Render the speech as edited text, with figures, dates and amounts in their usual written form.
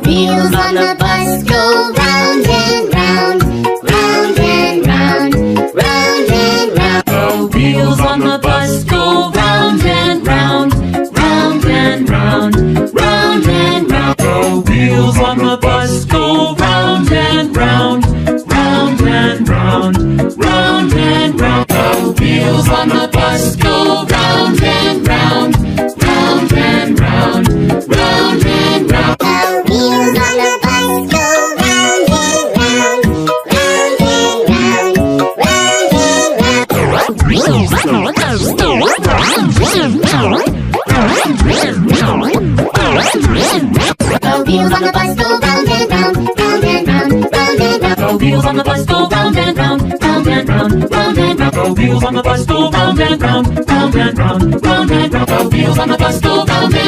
wheels on the bus go round and round, round and round, round and round. The wheels on the bus go round and round, round and round, round and round. The wheels on the bus go round and round, round and round, round and round. The wheels on the bus go round and round, round and round, round and round. The wheels on the bus go round and round, round and round, round and round. The wheels on the bus go round and round, round and round, The wheels on the bus go round and round, round and round, round and round. the wheels on the bus go round and round, round and round, round and round. The wheels on the bus go round and round, round and round, round and round. The wheels on the bus go round and